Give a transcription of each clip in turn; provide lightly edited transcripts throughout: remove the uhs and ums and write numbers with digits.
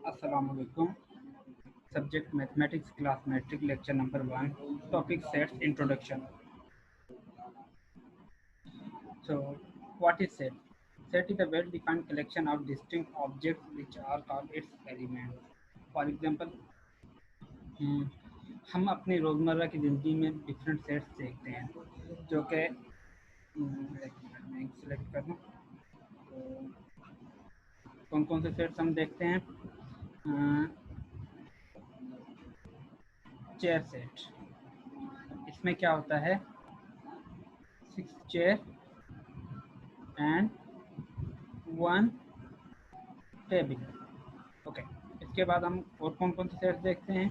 Assalamualaikum. Subject Mathematics Class Metric Lecture number 1. Topic Sets Introduction. So, what is set? Set is a well-defined collection of distinct objects which are called its elements. For example, हम अपनी रोज़मर्रा की ज़िंदगी में different sets देखते हैं जो कि मैं सिलेक्ट कर दूँ तो कौन कौन से सेट्स हम देखते हैं। चेयर सेट, इसमें क्या होता है 6 चेयर एंड 1 टेबल। ओके, इसके बाद हम और कौन कौन से सेट्स देखते हैं।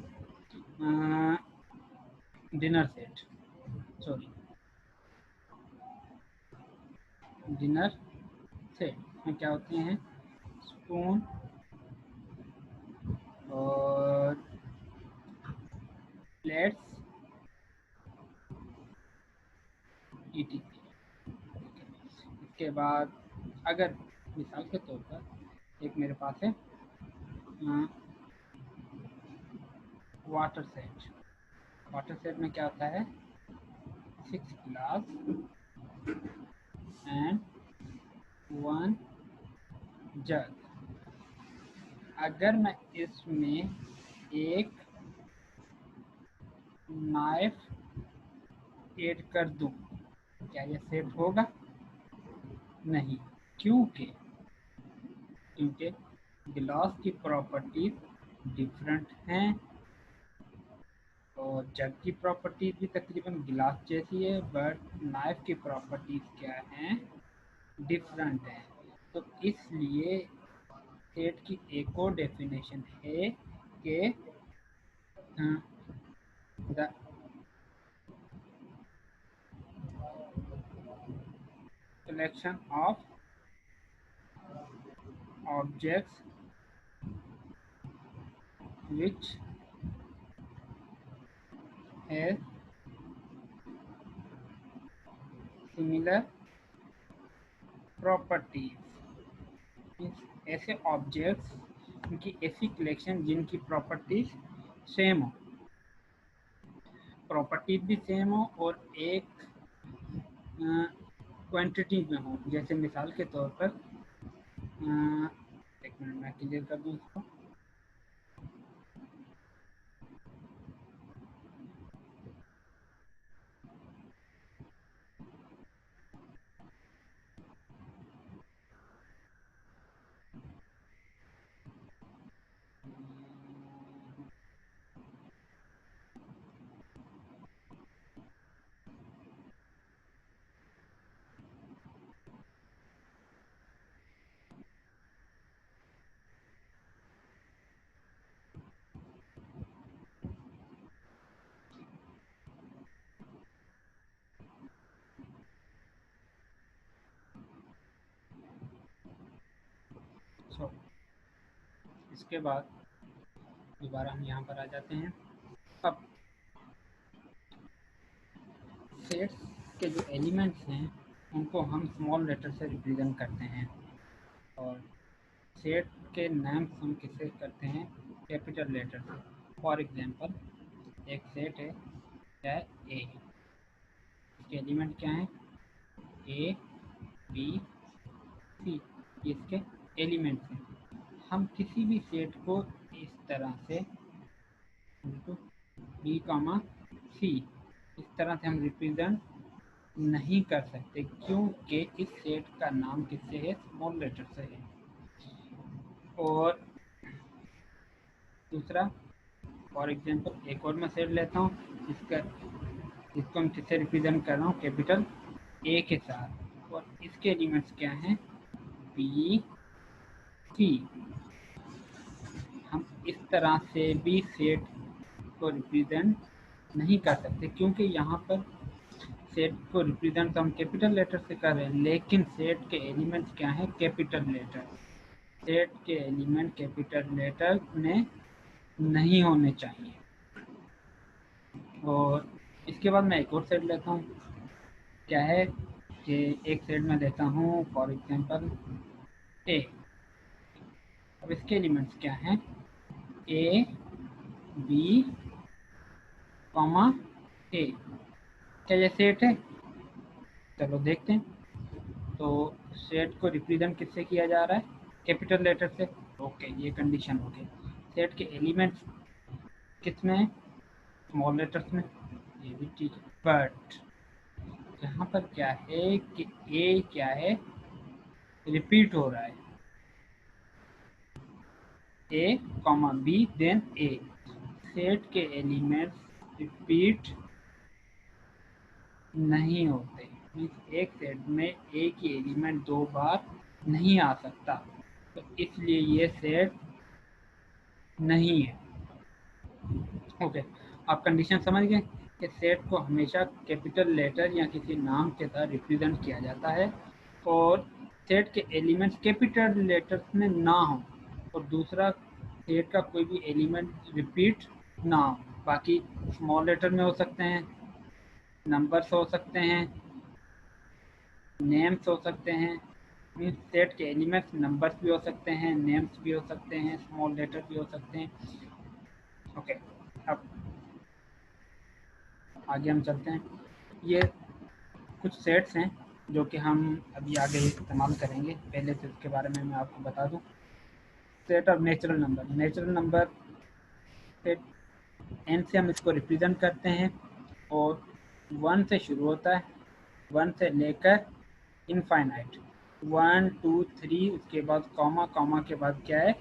डिनर सेट, डिनर सेट में क्या होते हैं स्पून और प्लेट्स ईटी। इसके बाद अगर मिसाल के तौर पर एक मेरे पास है वाटर सेट। वाटर सेट में क्या होता है 6 ग्लास एंड 1 जग। अगर मैं इसमें एक नाइफ ऐड कर दूं क्या ये सेट होगा? नहीं, क्योंकि गिलास की प्रॉपर्टीज डिफरेंट हैं और जग की प्रॉपर्टीज भी तकरीबन गिलास जैसी है, बट नाइफ की प्रॉपर्टीज क्या हैं डिफरेंट है। तो इसलिए सेट की एक और डेफिनेशन है कि the collection of objects which has similar properties। ऐसे ऑब्जेक्ट्स की ऐसी कलेक्शन जिनकी प्रॉपर्टीज सेम हो, प्रॉपर्टीज भी सेम हो और एक क्वांटिटी में हो। जैसे मिसाल के तौर पर एक मिनट मैं क्लियर कर दूँ इसको। इसके बाद दोबारा हम यहाँ पर आ जाते हैं। अब सेट्स के जो एलिमेंट्स हैं उनको हम स्मॉल लेटर से रिप्रेजेंट करते हैं और सेट के नाम हम किससे करते हैं कैपिटल लेटर से। फॉर एग्जांपल एक सेट है क्या है ए, इसके एलिमेंट क्या हैं ए बी सी, इसके एलिमेंट्स हैं। हम किसी भी सेट को इस तरह से बी कामा सी इस तरह से हम रिप्रेजेंट नहीं कर सकते क्योंकि इस सेट का नाम किससे है स्मॉल लेटर से है। और दूसरा फॉर एग्जांपल एक और मैं सेट लेता हूँ इसको हम किससे रिप्रेजेंट कर रहा हूँ कैपिटल ए के साथ और इसके एलिमेंट्स क्या हैं बी सी। हम इस तरह से भी सेट को रिप्रेजेंट नहीं कर सकते क्योंकि यहाँ पर सेट को रिप्रेजेंट हम कैपिटल लेटर से कर रहे हैं लेकिन सेट के एलिमेंट्स क्या हैं कैपिटल लेटर। सेट के एलिमेंट कैपिटल लेटर में नहीं होने चाहिए। और इसके बाद मैं एक और सेट लेता हूँ क्या है कि एक सेट में लेता हूँ फॉर एग्जांपल ए। अब इसके एलिमेंट्स क्या हैं ए बी कॉमा ए, क्या ये सेट है? चलो देखते हैं। तो सेट को रिप्रेजेंट किससे किया जा रहा है? कैपिटल लेटर से। ओके, ये कंडीशन हो गई। सेट के एलिमेंट्स किस में है? स्मॉल लेटर्स में, ये भी ठीक है। बट यहाँ पर क्या है कि ए क्या है, रिपीट हो रहा है, A comma B then A. Set के एलिमेंट्स रिपीट नहीं होते, मीन्स एक सेट में एक ही एलिमेंट दो बार नहीं आ सकता, तो इसलिए ये सेट नहीं है। ओके, आप कंडीशन समझ गए कि सेट को हमेशा कैपिटल लेटर या किसी नाम के साथ रिप्रेजेंट किया जाता है, और सेट के एलिमेंट्स कैपिटल लेटर्स में ना हो, और दूसरा सेट का कोई भी एलिमेंट रिपीट ना हो। बाकी स्मॉल लेटर में हो सकते हैं, नंबर्स हो सकते हैं, नेम्स हो सकते हैं। मीन्स सेट के एलिमेंट्स नंबर्स भी हो सकते हैं, नेम्स भी हो सकते हैं, स्मॉल लेटर भी हो सकते हैं। ओके, अब आगे हम चलते हैं। ये कुछ सेट्स हैं जो कि हम अभी आगे इस्तेमाल करेंगे। पहले से उसके बारे में मैं आपको बता दूं। Set of natural number, natural number set N से हम इसको रिप्रेजेंट करते हैं, और 1 से शुरू होता है, 1 से लेकर इनफाइनाइट, 1 2 3, उसके बाद कॉमा, कॉमा के बाद क्या है,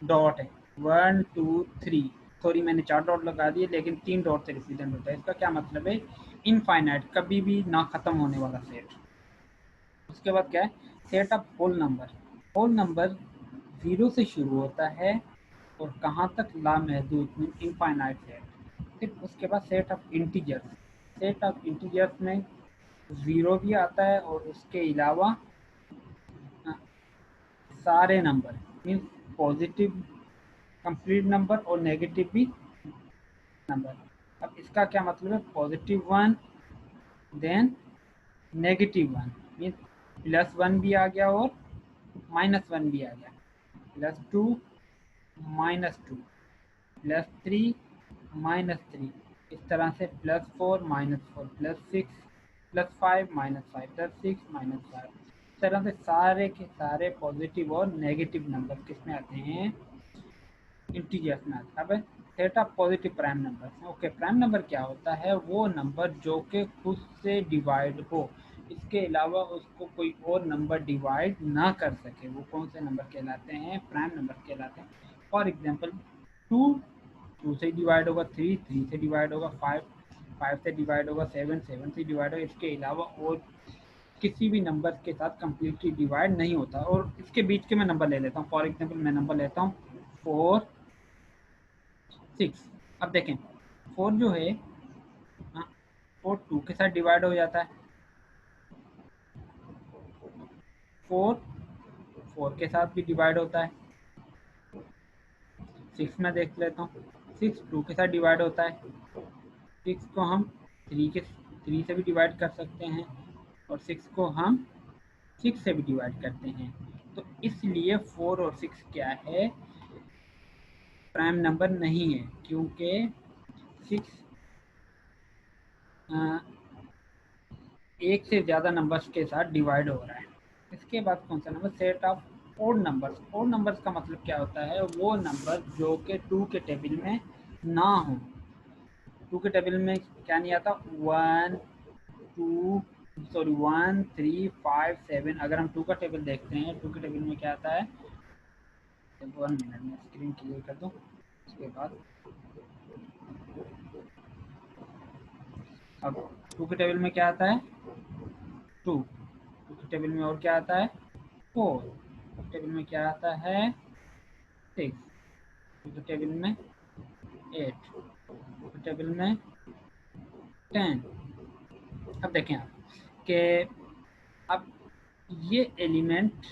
डॉट है, 1 2 3। सॉरी, मैंने 4 डॉट लगा दिए, लेकिन 3 डॉट से रिप्रेजेंट होता है। इसका क्या मतलब है? इनफाइनाइट, कभी भी ना ख़त्म होने वाला सेट। उसके बाद क्या है? Set of whole number, whole number 0 से शुरू होता है और कहाँ तक लामहदूद, इनफाइनाइट सेट। फिर उसके बाद set of integers, set of integers में 0 भी आता है और उसके अलावा सारे number, means positive complete number और नेगेटिव भी नंबर। अब इसका क्या मतलब है? +1 देन -1, मीन्स +1 भी आ गया और -1 भी आ गया, +2 -2, +3 -3, इस तरह से +4 -4, +6 +5 -5, +6 -5। इस तरह से सारे के सारे पॉजिटिव और नेगेटिव नंबर किस में आते हैं? इंटीजर्स में आता है। अब set of positive prime number. Okay, prime number क्या होता है? वो नंबर जो कि खुद से डिवाइड हो, इसके अलावा उसको कोई और नंबर डिवाइड ना कर सके, वो कौन से नंबर कहलाते हैं? प्राइम नंबर कहलाते हैं। फॉर एग्जांपल 2 2 से डिवाइड होगा, 3 3 से डिवाइड होगा, 5 5 से डिवाइड होगा, 7 7 से डिवाइड होगा। इसके अलावा और किसी भी नंबर के साथ कम्प्लीटली डिवाइड नहीं होता। और इसके बीच के मैं नंबर ले लेता हूँ। फॉर एग्जाम्पल मैं नंबर लेता हूँ 4 6। अब देखें 4 जो है, हाँ, 4 2 के साथ डिवाइड हो जाता है, 4 4 के साथ भी डिवाइड होता है। 6 में देख लेता हूँ, 6 2 के साथ डिवाइड होता है। 6 को हम 3 से भी डिवाइड कर सकते हैं, और 6 को हम 6 से भी डिवाइड करते हैं। तो इसलिए 4 और 6 क्या है? प्राइम नंबर नहीं है, क्योंकि 6 एक से ज़्यादा नंबर्स के साथ डिवाइड हो रहा है। इसके बाद कौन सा number? Set of odd numbers. Odd numbers का मतलब क्या होता है? वो नंबर जो कि 2 के टेबल में ना हो। 2 के टेबल में क्या नहीं आता? 1 3 5 7। अगर हम 2 का टेबल देखते हैं, 2 के टेबल में क्या आता है? 1 मिनट में स्क्रीन क्लियर कर दूँ। उसके बाद अब 2 के टेबल में क्या आता है? 2 के टेबल में और क्या आता है? 4 टेबल में क्या आता है? 6 टेबल में 8 टेबल में 10। अब देखें आप कि अब ये एलिमेंट,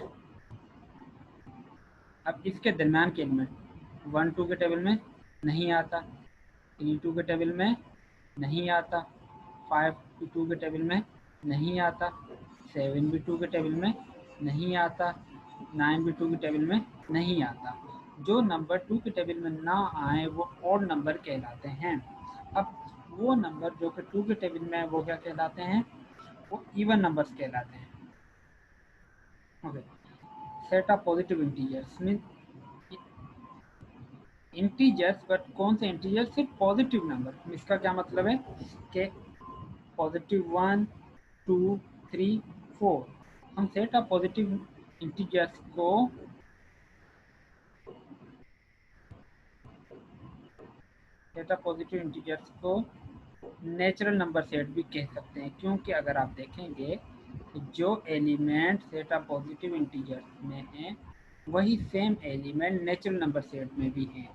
अब इसके दरम्यान के एलिमेंट 1 2 के टेबल में नहीं आता, 3 2 के टेबल में नहीं आता, 5 2 के टेबल में नहीं आता, 7 भी 2 के टेबल में नहीं आता, 9 भी 2 के टेबल में नहीं आता। जो नंबर 2 के टेबल में ना आए वो ऑड नंबर कहलाते हैं। अब वो नंबर जो कि 2 के टेबल में है वो क्या कहलाते हैं, वो इवन नंबर्स कहलाते हैं। Okay, set of positive integers mean integers, but कौन से इंटीजर, सिर्फ पॉजिटिव नंबर। इसका क्या मतलब है कि पॉजिटिव 1 2 3 4, हम सेट ऑफ पॉजिटिव इंटीजर्स को नेचुरल नंबर सेट भी कह सकते हैं, क्योंकि अगर आप देखेंगे कि जो element set of positive integers में हैं वही same element natural number set में भी हैं।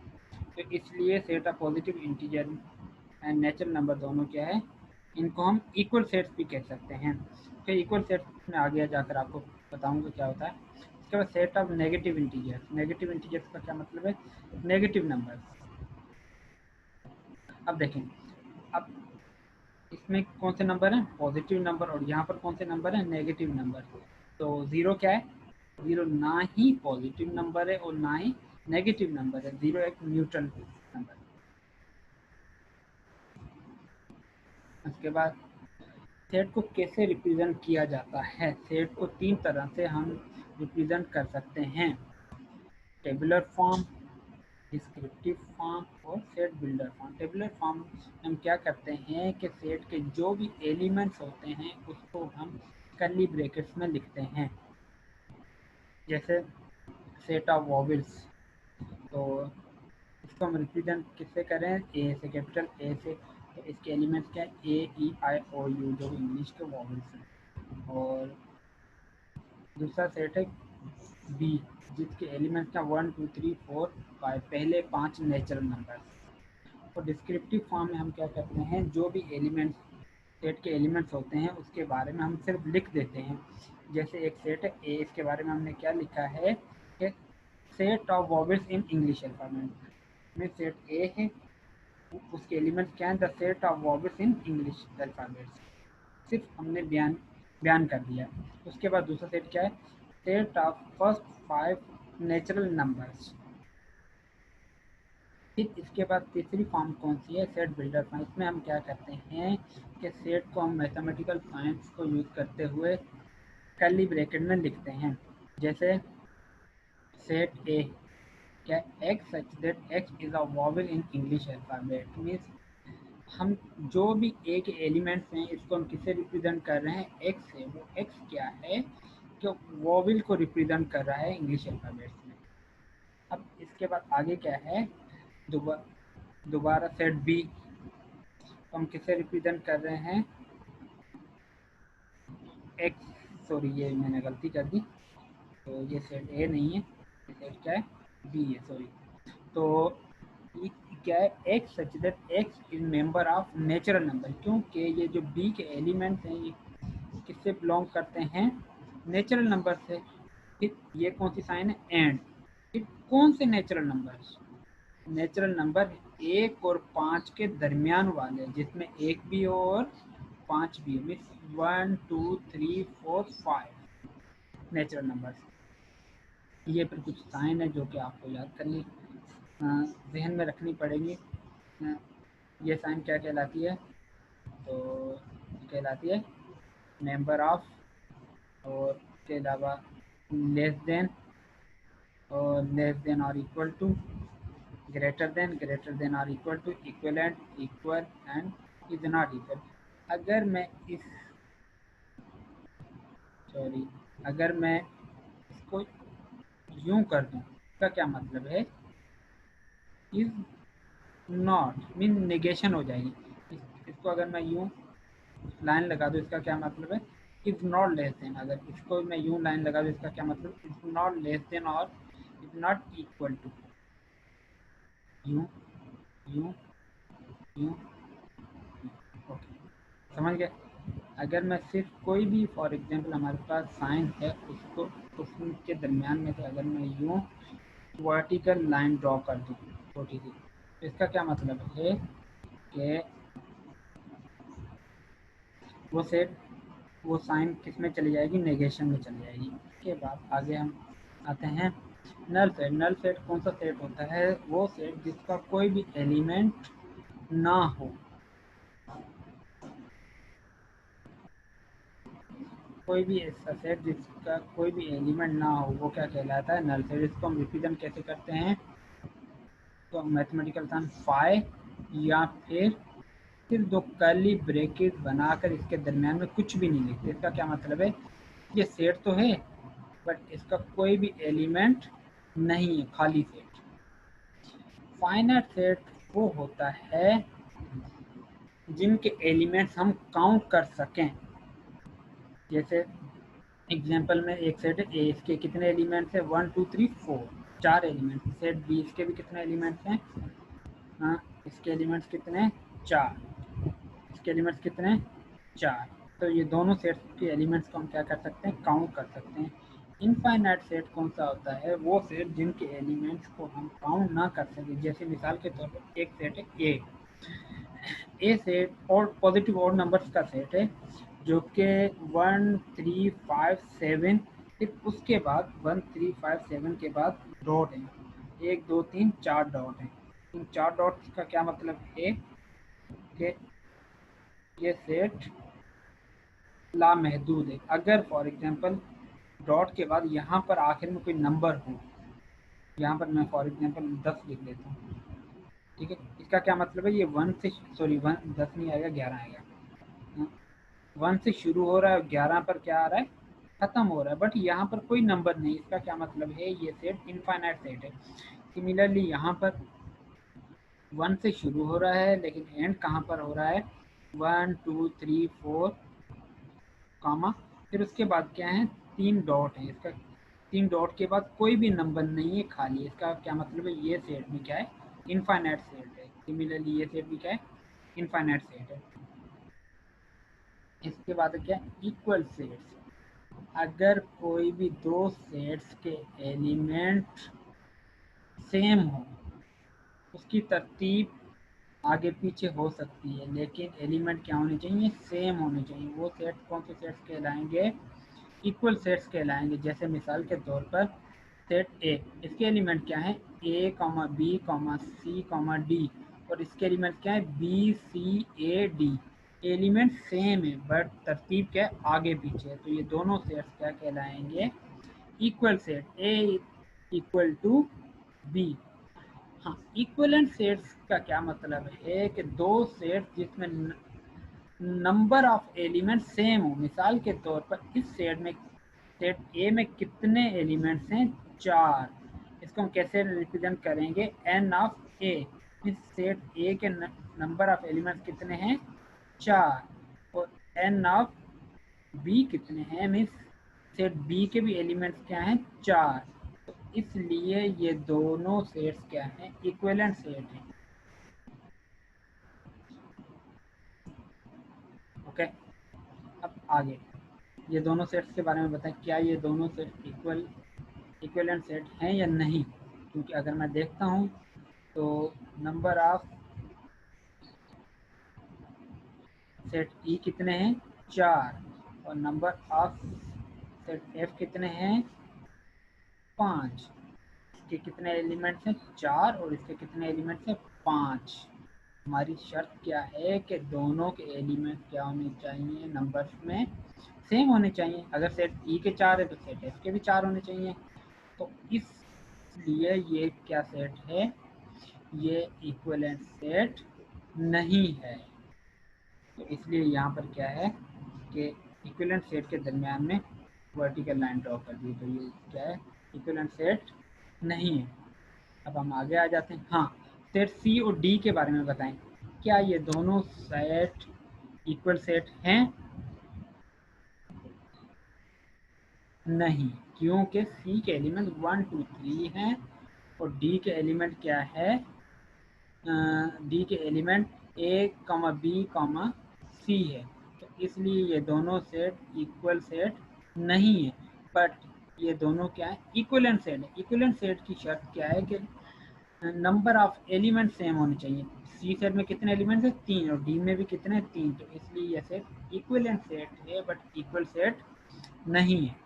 तो इसलिए set of positive integer and natural number दोनों क्या है, इनको हम इक्वल सेट्स भी कह सकते हैं। फिर इक्वल सेट्स में आगे जाकर आपको बताऊंगा क्या होता है। इसके बाद set of negative integers. Negative integers का क्या मतलब है, नेगेटिव नंबर्स। अब देखें, अब इसमें कौन से नंबर हैं, पॉजिटिव नंबर, और यहाँ पर कौन से नंबर हैं, नेगेटिव नंबर। तो ज़ीरो क्या है, ज़ीरो ना ही पॉजिटिव नंबर है और ना ही नेगेटिव नंबर है, ज़ीरो एक न्यूट्रल नंबर। उसके बाद सेट को कैसे रिप्रेजेंट किया जाता है। सेट को तीन तरह से हम रिप्रेजेंट कर सकते हैं, टेबुलर फॉर्म, डिस्क्रिप्टिव फॉर्म और set builder form. Tabular form हम क्या करते हैं कि सेट के जो भी एलिमेंट्स होते हैं उसको हम कर्ली ब्रैकेट्स में लिखते हैं। जैसे सेट ऑफ वॉवेल्स, तो इसको हम रिप्रेजेंट किससे करें, ए से, कैपिटल ए से। तो इसके एलिमेंट्स क्या है, ए ई आई ओ यू, जो इंग्लिश के वॉवेल्स हैं। और दूसरा सेट है बी, जिसके एलिमेंट्स क्या 1 2 3 4 5, पहले 5 नेचुरल नंबर। और डिस्क्रिप्टिव फॉर्म में हम क्या करते हैं, जो भी एलिमेंट्स सेट के एलिमेंट्स होते हैं उसके बारे में हम सिर्फ लिख देते हैं। जैसे एक सेट है ए, इसके बारे में हमने क्या लिखा है कि set of vowels in English alphabet में सेट ए है, उसके एलिमेंट्स क्या हैं, the set of vowels in English alphabets, सिर्फ हमने बयान बयान कर दिया। उसके बाद दूसरा सेट क्या है, set of first 5 natural numbers. फिर इसके बाद तीसरी फॉर्म कौन सी है, सेट बिल्डर फॉर्म। इसमें हम क्या करते हैं कि सेट को हम मैथमेटिकल साइंस को यूज़ करते हुए कर्ली ब्रैकेट में लिखते हैं। जैसे सेट ए क्या, x such that x is a vowel in English alphabet, means हम जो भी ए के एलिमेंट्स हैं इसको हम किससे रिप्रेजेंट कर रहे हैं, एक्स से। वो एक्स क्या है, जो वॉवेल को रिप्रेजेंट कर रहा है इंग्लिश अल्फ़ाबेट्स में। अब इसके बाद आगे क्या है, दोबारा सेट बी तो हम किससे रिप्रेजेंट कर रहे हैं, एक्स, सॉरी ये मैंने गलती कर दी, तो ये सेट ए नहीं है, ये सेट क्या है, बी है, सॉरी। तो ये क्या है, x such that x is member of natural number, क्योंकि ये जो बी के एलिमेंट्स हैं ये किससे बिलोंग करते हैं, नेचुरल नंबर से। फिर ये कौन सी साइन है, एंड। फिर कौन से नेचुरल नंबर, नेचुरल नंबर 1 और 5 के दरमियान वाले, जिसमें 1 भी हो और 5 भी हो, मीन्स 1 2 3 4 5 नेचुरल नंबर। ये फिर कुछ साइन है जो कि आपको याद करनी, जहन में रखनी पड़ेगी। ये साइन क्या कहलाती है, तो कहलाती है मेंबर ऑफ, और इसके अलावा लेस देन, और लेस देन और इक्वल टू, ग्रेटर देन और equal to, equivalent, equal and is not equal. अगर मैं इस सॉरी अगर मैं इसको यूं कर दूं, इसका क्या मतलब है, इज नॉट मीन नेगेशन हो जाएगी। इसको अगर मैं यूं लाइन लगा दूं, इसका क्या मतलब है, इज नॉट लेस देन। अगर इसको मैं यूं लाइन लगा दूं, इसका क्या मतलब, इज नॉट लेस देन और इज नॉट इक्वल टू। यूं यूं यूं, ओके, समझ गए। अगर मैं सिर्फ कोई भी, फॉर एग्जांपल हमारे पास साइन है, उसको उसके दरमियान में से अगर मैं यूं वर्टिकल लाइन ड्रॉ कर दूं छोटी सी, तो इसका क्या मतलब है कि वो सेट, वो साइन किस में चली जाएगी, नेगेशन में चली जाएगी। उसके बाद आगे हम आते हैं नल सेट कौन सा सेट होता है? वो सेट जिसका कोई भी एलिमेंट ना हो, कोई भी ऐसा सेट जिसका कोई भी एलिमेंट ना हो वो क्या कहलाता है? Null set. इसको हम रिप्रेजेंट कैसे करते हैं? तो मैथमेटिकल टर्म फाई या फिर दो कर्ली ब्रैकेट बनाकर इसके दरमियान में कुछ भी नहीं लिखते। इसका क्या मतलब है? ये सेट तो है बट इसका कोई भी एलिमेंट नहीं है, खाली सेट। फाइनाइट सेट वो होता है जिनके एलिमेंट्स हम काउंट कर सकें। जैसे एग्जांपल में एक सेट है ए, इसके कितने एलिमेंट्स हैं? 1 2 3 4, 4 एलिमेंट्स। सेट बी, इसके भी कितने एलिमेंट्स हैं? हाँ, इसके एलिमेंट्स कितने? 4। इसके एलिमेंट्स कितने? 4। तो ये दोनों सेट्स के एलिमेंट्स को हम क्या कर सकते हैं? काउंट कर सकते हैं। इनफाइनाइट सेट कौन सा होता है? वो सेट जिनके एलिमेंट्स को हम काउंट ना कर सकें। जैसे मिसाल के तौर पर एक सेट है ए सेट और पॉजिटिव और नंबर्स का सेट है जो कि 1 3 5 7, फिर उसके बाद 1 3 5 7 के बाद डॉट है, 1 2 3 4 डॉट है। इन 4 डॉट्स का क्या मतलब है कि ये सेट लामहदूद है। अगर फॉर एग्जांपल डॉट के बाद यहाँ पर आखिर में कोई नंबर हो, यहाँ पर मैं फॉर एग्जांपल 10 लिख लेता हूँ, ठीक है, इसका क्या मतलब है? ये 1 से सॉरी 1 10 नहीं आएगा, 11 आएगा। 1 से शुरू हो रहा है, 11 पर क्या आ रहा है? खत्म हो रहा है, बट यहाँ पर कोई नंबर नहीं। इसका क्या मतलब है? ये सेट इनफाइनाइट सेट है। सिमिलरली यहाँ पर 1 से शुरू हो रहा है लेकिन एंड कहाँ पर हो रहा है? 1 2 3 4 कामा, फिर उसके बाद क्या है? 3 डॉट है। इसका 3 डॉट के बाद कोई भी नंबर नहीं है, खाली। इसका क्या मतलब है? ये सेट भी क्या है? इनफाइनाइट सेट है। सिमिलरली ये सेट भी क्या है? इनफाइनाइट सेट है। इसके बाद क्या? Equal sets. अगर कोई भी दो सेट्स के एलिमेंट सेम हो, उसकी तरतीब आगे पीछे हो सकती है लेकिन एलिमेंट क्या होने चाहिए? सेम होने चाहिए। वो सेट कौन से सेट्स कहलाएंगे? इक्वल सेट्स कहलाएंगे। जैसे मिसाल के तौर पर सेट ए, इसके एलिमेंट क्या है? A comma B comma C comma D, और इसके एलिमेंट क्या है? B C A D. Element same है बट तरतीब क्या है? आगे पीछे। तो ये दोनों सेट्स क्या कहलाएंगे? Equal set. A equal to B. हाँ, इक्वलेंट सेट्स का क्या मतलब है? कि दो सेट जिसमें नंबर ऑफ एलिमेंट सेम हो। मिसाल के तौर पर इस सेट में, सेट ए में कितने एलिमेंट्स हैं? 4। इसको हम कैसे रिप्रेजेंट करेंगे? एन ऑफ ए। इस सेट ए के नंबर ऑफ एलिमेंट्स कितने हैं? 4। और एन ऑफ बी कितने हैं? मीन्स सेट बी के भी एलिमेंट्स क्या हैं? 4। तो इसलिए ये दोनों सेट्स क्या हैं? इक्विवेलेंट सेट हैं। ओके, अब आगे ये दोनों सेट्स के बारे में बताएं। क्या ये दोनों सेट इक्विवेलेंट सेट हैं या नहीं? क्योंकि अगर मैं देखता हूँ तो नंबर ऑफ सेट ई कितने हैं? 4। और नंबर ऑफ सेट एफ कितने हैं? 5। इसके कितने एलिमेंट्स हैं? 4। और इसके कितने एलिमेंट्स हैं? 5। हमारी शर्त क्या है? कि दोनों के एलिमेंट क्या होने चाहिए? नंबर्स में सेम होने चाहिए। अगर सेट ई के 4 है तो सेट एफ के भी 4 होने चाहिए। तो इसलिए ये क्या सेट है? ये इक्विवेलेंट सेट नहीं है। तो इसलिए यहाँ पर क्या है कि इक्विवेलेंट सेट के दरमियान में वर्टिकल लाइन ड्रॉ कर दी। तो ये क्या है? इक्विवेलेंट सेट नहीं है। अब हम आगे आ जाते हैं। हाँ, सेट सी और डी के बारे में बताएं। क्या ये दोनों सेट इक्वल सेट हैं? नहीं, क्योंकि सी के एलिमेंट 1 2 3 हैं और डी के एलिमेंट क्या है? डी के एलिमेंट ए कॉमा बी कॉमा सी है। तो इसलिए ये दोनों सेट इक्वल सेट नहीं है। बट ये दोनों क्या है? इक्विवेलेंट सेट है। इक्विवेलेंट सेट की शर्त क्या है? कि नंबर ऑफ एलिमेंट सेम होने चाहिए। सी सेट में कितने एलिमेंट्स हैं? 3। और डी में भी कितने? 3। तो इसलिए यह सेट इक्विवेलेंट सेट है बट इक्वल सेट नहीं है।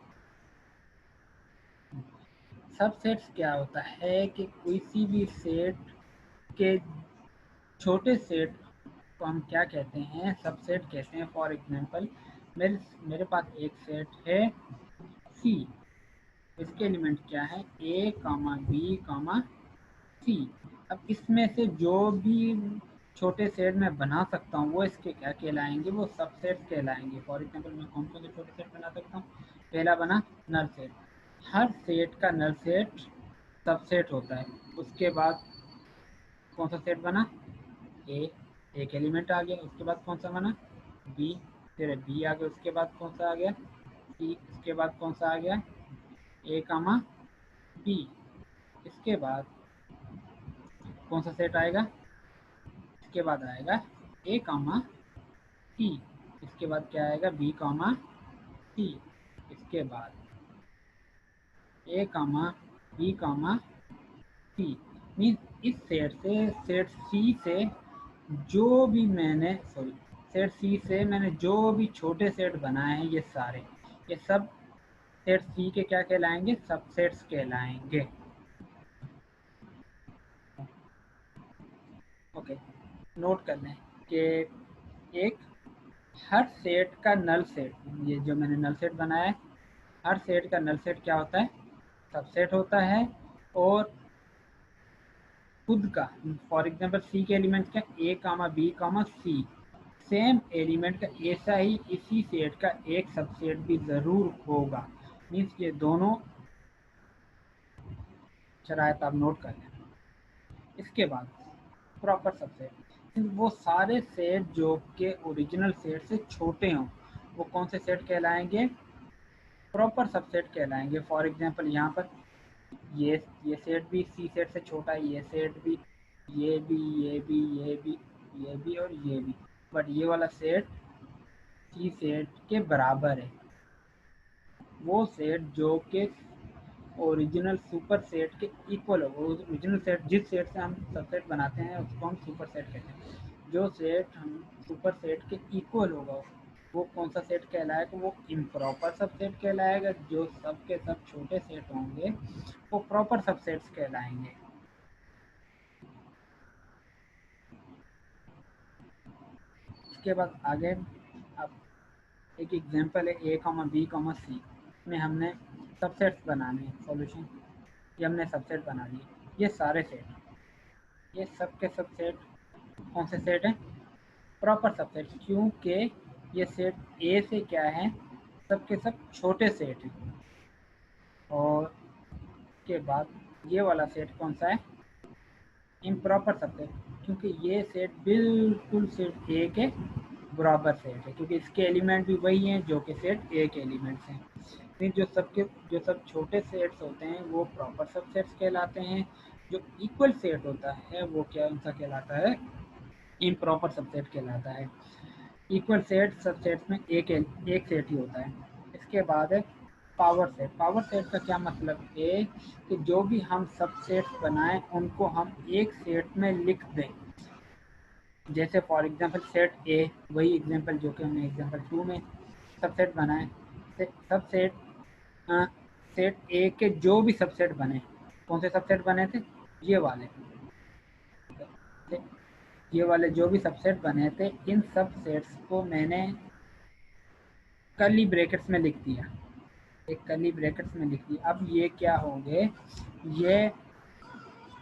सबसेट्स क्या होता है कि किसी भी सेट के छोटे सेट को हम क्या कहते हैं, सबसेट कहते हैं। फॉर एग्जांपल मेरे मेरे पास एक सेट है सी, इसके एलिमेंट क्या है ए कामा बी कामा सी। अब इसमें से जो भी छोटे सेट मैं बना सकता हूँ वो इसके क्या कहलाएंगे, वो सबसेट कहलाएंगे। फॉर एग्जांपल मैं कौन कौन से छोटे सेट बना सकता हूँ, पहला बना नल सेट, हर सेट का नल सेट सबसेट होता है। उसके बाद कौन सा सेट बना, ए, एक एलिमेंट आ गया। उसके बाद कौन सा बना बी, फिर बी आ गया। उसके बाद कौन सा आ गया सी, इसके बाद कौन सा आ गया ए कामा बी। इसके बाद कौन सा सेट आएगा, इसके बाद आएगा ए कामा सी। इसके बाद क्या आएगा बी कामा सी। इसके बाद ए कामा बी कामा सी। मीन्स इस सेट से, सेट सी से जो भी मैंने सेट सी से मैंने जो भी छोटे सेट बनाए हैं ये सारे, ये सब सेट सी के क्या कहलाएंगे, सबसेट्स कहलाएंगे। ओके, नोट कर लें कि एक हर सेट का नल सेट, ये जो मैंने नल सेट बनाया है, हर सेट का नल सेट क्या होता है, सबसेट होता है। और खुद का, फॉर एग्जांपल सी के एलिमेंट क्या, ए कामा बी कामा सी, सेम एलिमेंट का ऐसा ही इसी सेट का एक सबसेट भी ज़रूर होगा। मीन्स ये दोनों शरायत आप नोट कर लें। इसके बाद प्रॉपर सबसेट, वो सारे सेट जो के ओरिजिनल सेट से छोटे हों वो कौन से सेट कहलाएंगे, प्रॉपर सबसेट कहलाएंगे। फॉर एग्जांपल यहाँ पर ये सेट भी सी सेट से छोटा है, ये सेट भी, ये भी, ये भी, ये भी, ये भी और ये भी, बट ये वाला सेट सी सेट के बराबर है। वो सेट जो कि ओरिजिनल सुपर सेट के इक्वल हो, ओरिजिनल सेट जिस सेट से हम सबसेट बनाते हैं उसको हम सुपर सेट कहते हैं। जो सेट हम सुपर सेट के इक्वल होगा वो कौन सा सेट कहलाएगा, वो इम्प्रॉपर सबसेट कहलाएगा। जो सब के सब छोटे सेट होंगे वो प्रॉपर सबसेट्स कहलाएंगे। इसके बाद आगे अब एक एग्जांपल है ए कामा बी कामा सी में हमने सबसेट्स बनाने हैं, सॉल्यूशन ये हमने सबसेट बना लिए। ये सारे सेट, ये सब के सब सेट कौन से सेट हैं, प्रॉपर सबसेट, क्योंकि ये सेट ए से क्या है, सब के सब छोटे सेट हैं। और के बाद ये वाला सेट कौन सा है, इम्प्रॉपर सबसेट, क्योंकि ये सेट बिल्कुल सेट ए के बराबर सेट है, क्योंकि इसके एलिमेंट भी वही हैं जो कि सेट ए के एलिमेंट्स हैं। फिर जो सब छोटे सेट्स होते हैं वो प्रॉपर सबसेट्स कहलाते हैं। जो इक्वल सेट होता है वो क्या उनसा कहलाता है, इम्प्रॉपर सबसेट कहलाता है। इक्वल सेट सबसेट्स में एक सेट ही होता है। इसके बाद है पावर सेट। पावर सेट का क्या मतलब है कि जो भी हम सबसेट्स बनाएं उनको हम एक सेट में लिख दें। जैसे फॉर एग्जांपल सेट ए, वही एग्जांपल जो कि हमने एग्जांपल 2 में सबसेट बनाए, सबसेट सेट ए के जो भी सबसेट बने, कौन से सबसेट बने थे, ये वाले, ये वाले जो भी सबसेट बने थे, इन सब सेट्स को मैंने कर्ली ब्रैकेट्स में लिख दिया, एक कर्ली ब्रैकेट्स में लिख दिया। अब ये क्या होंगे, ये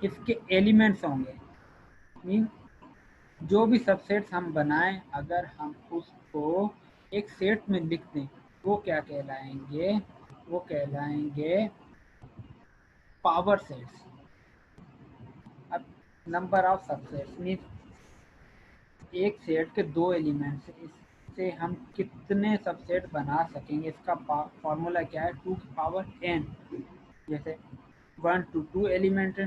इसके एलिमेंट्स होंगे। मीन जो भी सबसेट्स हम बनाएं अगर हम उसको एक सेट में लिख दें वो क्या कहलाएंगे, वो कहलाएंगे पावर सेट्स। अब नंबर ऑफ सबसेट्स मीन एक सेट के दो एलिमेंट्स, इससे हम कितने सबसेट बना सकेंगे, इसका फॉर्मूला क्या है, 2 की पावर n। जैसे 1 to 2 एलिमेंट,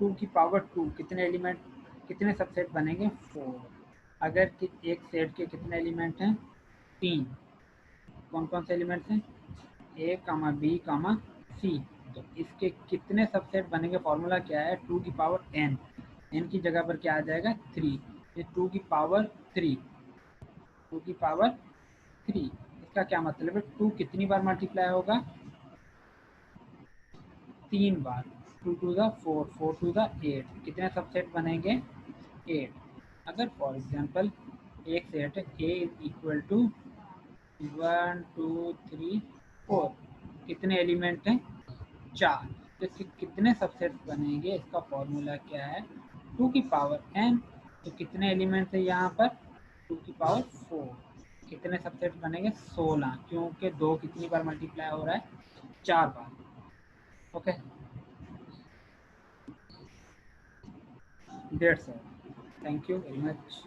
2 की पावर 2 कितने एलिमेंट, कितने सबसेट बनेंगे, 4। अगर एक सेट के कितने एलिमेंट हैं, 3। कौन कौन से एलिमेंट्स हैं, ए कामा बी कामा सी। तो इसके कितने सबसेट बनेंगे, फॉर्मूला क्या है, 2 की पावर n, n की जगह पर क्या आ जाएगा 3, ये 2 की पावर 3, 2 की पावर 3। इसका क्या मतलब है, 2 कितनी बार मल्टीप्लाई होगा, 3 बार, 2 टू द 4, 4 टू द 8, कितने सबसेट बनेंगे 8। अगर फॉर एग्जांपल एक set A is equal to 1 2 3 4, कितने एलिमेंट हैं 4, तो इसके कितने सबसेट बनेंगे, इसका फॉर्मूला क्या है 2 की पावर n। तो कितने एलिमेंट है यहाँ पर 2 की पावर 4, कितने सबसेट बनेंगे 16, क्योंकि 2 कितनी बार मल्टीप्लाई हो रहा है 4 बार। Okay, that's all, thank you very much.